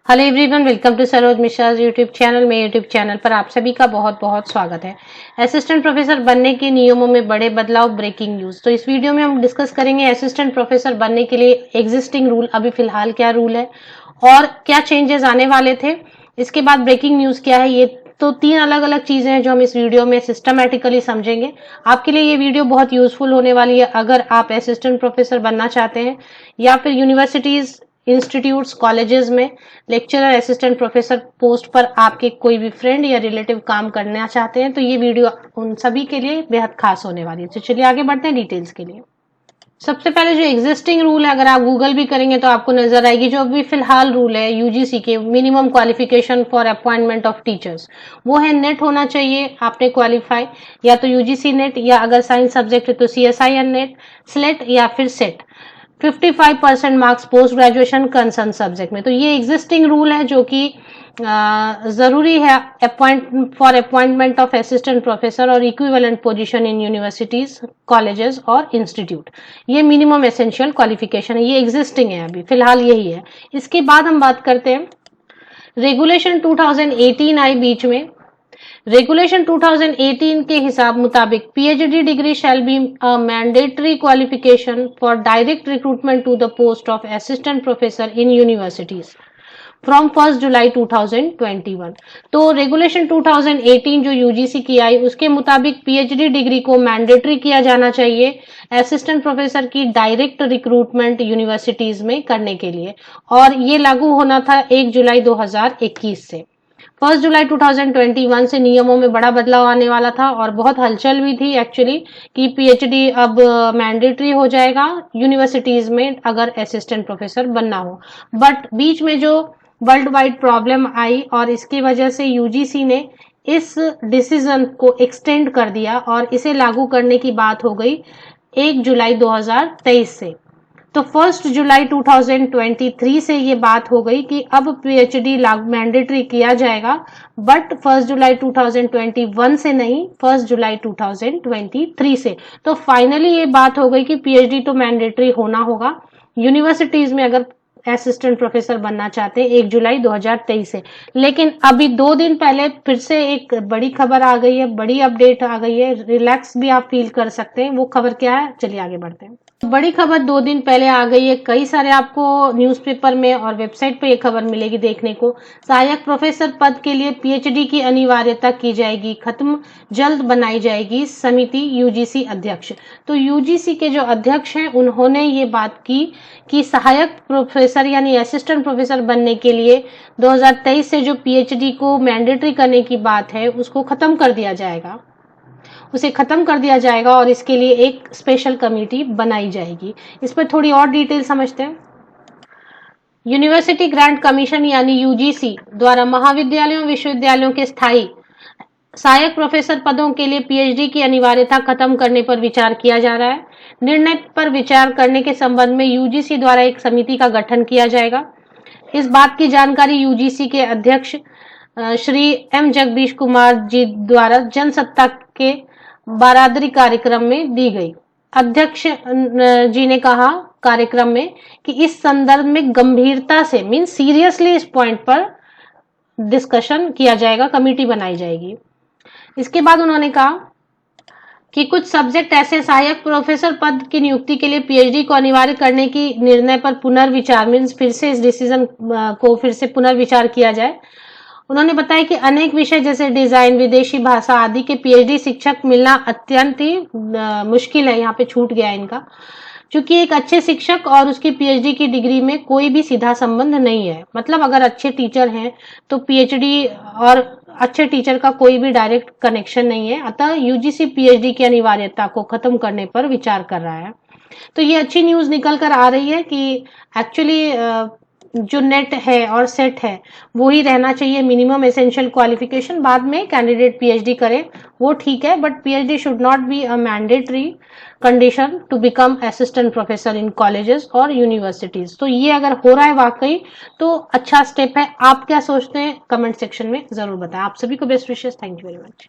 Hello everyone, welcome to Saroj Mishra YouTube channel में। YouTube channel पर आप सभी का बहुत बहुत स्वागत है। असिस्टेंट प्रोफेसर बनने के नियमों में बड़े बदलाव, ब्रेकिंग न्यूज। तो इस वीडियो में हम डिस्कस करेंगे असिस्टेंट प्रोफेसर बनने के लिए एग्जिस्टिंग रूल, अभी फिलहाल क्या रूल है और क्या चेंजेस आने वाले थे। इसके बाद ब्रेकिंग न्यूज क्या है। ये तो तीन अलग अलग चीजें हैं जो हम इस वीडियो में सिस्टमैटिकली समझेंगे। आपके लिए ये वीडियो बहुत यूजफुल होने वाली है अगर आप असिस्टेंट प्रोफेसर बनना चाहते हैं या फिर यूनिवर्सिटीज, इंस्टीट्यूट्स, कॉलेजेस में लेक्चरर, असिस्टेंट प्रोफेसर पोस्ट पर आपके कोई भी फ्रेंड या रिलेटिव काम करना चाहते हैं, तो ये वीडियो उन सभी के लिए बेहद खास होने वाली है। तो चलिए आगे बढ़ते हैं डिटेल्स के लिए। सबसे पहले जो एग्जिस्टिंग रूल है, अगर आप गूगल भी करेंगे तो आपको नजर आएगी। जो अभी फिलहाल रूल है यूजीसी के, minimum qualification for appointment of teachers, वो है नेट होना चाहिए आपने क्वालिफाई, या तो यूजीसी नेट, या अगर साइंस सब्जेक्ट है तो सीएसआईएन नेट, स्लेट या फिर set. 55% marks post graduation concern subject में। तो ये एग्जिस्टिंग रूल है जो कि जरूरी है अपॉइंटमेंट ऑफ असिस्टेंट प्रोफेसर और equivalent position in universities, colleges और इंस्टीट्यूट। ये मिनिमम एसेंशियल क्वालिफिकेशन है, ये एग्जिस्टिंग है, अभी फिलहाल यही है। इसके बाद हम बात करते हैं रेगुलेशन 2018 आई बीच में। रेगुलेशन 2018 के हिसाब मुताबिक PhD degree shall be a mandatory qualification for direct recruitment to the post of assistant professor in universities from 1 July 2021। तो रेगुलेशन 2018 जो यूजीसी की आई, उसके मुताबिक पीएचडी डिग्री को मैंडेटरी किया जाना चाहिए असिस्टेंट प्रोफेसर की डायरेक्ट रिक्रूटमेंट यूनिवर्सिटीज में करने के लिए, और ये लागू होना था 1 जुलाई 2021 से। 1 जुलाई 2021 से नियमों में बड़ा बदलाव आने वाला था और बहुत हलचल भी थी एक्चुअली कि पीएचडी अब मैंडेटरी हो जाएगा यूनिवर्सिटीज में अगर असिस्टेंट प्रोफेसर बनना हो। बट बीच में जो वर्ल्ड वाइड प्रॉब्लम आई और इसकी वजह से यूजीसी ने इस डिसीजन को एक्सटेंड कर दिया और इसे लागू करने की बात हो गई 1 जुलाई 2023 से। तो 1 जुलाई 2023 से ये बात हो गई कि अब पीएचडी मैंडेटरी किया जाएगा, बट 1 जुलाई 2021 से नहीं, 1 जुलाई 2023 से। तो फाइनली ये बात हो गई कि पीएचडी तो मैंडेटरी होना होगा यूनिवर्सिटीज में अगर असिस्टेंट प्रोफेसर बनना चाहते हैं 1 जुलाई 2023 से। लेकिन अभी 2 दिन पहले फिर से एक बड़ी खबर आ गई है, बड़ी अपडेट आ गई है, रिलैक्स भी आप फील कर सकते हैं। वो खबर क्या है, चलिए आगे बढ़ते हैं। बड़ी खबर 2 दिन पहले आ गई है, कई सारे आपको न्यूज़पेपर में और वेबसाइट पे ये खबर मिलेगी देखने को। सहायक प्रोफेसर पद के लिए पीएचडी की अनिवार्यता की जाएगी खत्म, जल्द बनाई जाएगी समिति यूजीसी अध्यक्ष। तो यूजीसी के जो अध्यक्ष हैं उन्होंने ये बात की कि सहायक प्रोफेसर यानी असिस्टेंट प्रोफेसर बनने के लिए 2023 से जो पीएचडी को मैंडेटरी करने की बात है उसको खत्म कर दिया जाएगा, उसे खत्म कर दिया जाएगा और इसके लिए एक स्पेशल कमेटी बनाई जाएगी। इस पर थोड़ी और डिटेल समझते हैं। यूनिवर्सिटी ग्रांट कमीशन यानी यूजीसी द्वारा महाविद्यालयों, विश्वविद्यालयों के स्थायी सहायक प्रोफेसर पदों के लिए पीएचडी की अनिवार्यता खत्म करने पर विचार किया जा रहा है। निर्णय पर विचार करने के संबंध में यूजीसी द्वारा एक समिति का गठन किया जाएगा। इस बात की जानकारी यूजीसी के अध्यक्ष श्री एम जगदीश कुमार जी द्वारा जनसत्ता के बारादरी कार्यक्रम में दी गई। अध्यक्ष जी ने कहा कार्यक्रम में कि इस संदर्भ में गंभीरता से मीन सीरियसली इस पॉइंट पर डिस्कशन किया जाएगा, कमेटी बनाई जाएगी। इसके बाद उन्होंने कहा कि कुछ सब्जेक्ट ऐसे सहायक प्रोफेसर पद की नियुक्ति के लिए पीएचडी को अनिवार्य करने की निर्णय पर पुनर्विचार, मीन्स फिर से इस डिसीजन को फिर से पुनर्विचार किया जाए। उन्होंने बताया कि अनेक विषय जैसे डिजाइन, विदेशी भाषा आदि के पीएचडी शिक्षक मिलना अत्यंत ही मुश्किल है, यहाँ पे छूट गया इनका, क्योंकि एक अच्छे शिक्षक और उसकी पीएचडी की डिग्री में कोई भी सीधा संबंध नहीं है। मतलब अगर अच्छे टीचर हैं तो पीएचडी और अच्छे टीचर का कोई भी डायरेक्ट कनेक्शन नहीं है। अतः यूजीसी पीएचडी की अनिवार्यता को खत्म करने पर विचार कर रहा है। तो ये अच्छी न्यूज निकल कर आ रही है कि एक्चुअली जो नेट है और सेट है वो ही रहना चाहिए मिनिमम एसेंशियल क्वालिफिकेशन। बाद में कैंडिडेट पीएचडी करे वो ठीक है, but PhD should not be a mandatory condition to become assistant professor in colleges और यूनिवर्सिटीज। तो ये अगर हो रहा है वाकई तो अच्छा स्टेप है। आप क्या सोचते हैं कमेंट सेक्शन में जरूर बताएं। आप सभी को best wishes. Thank you very much.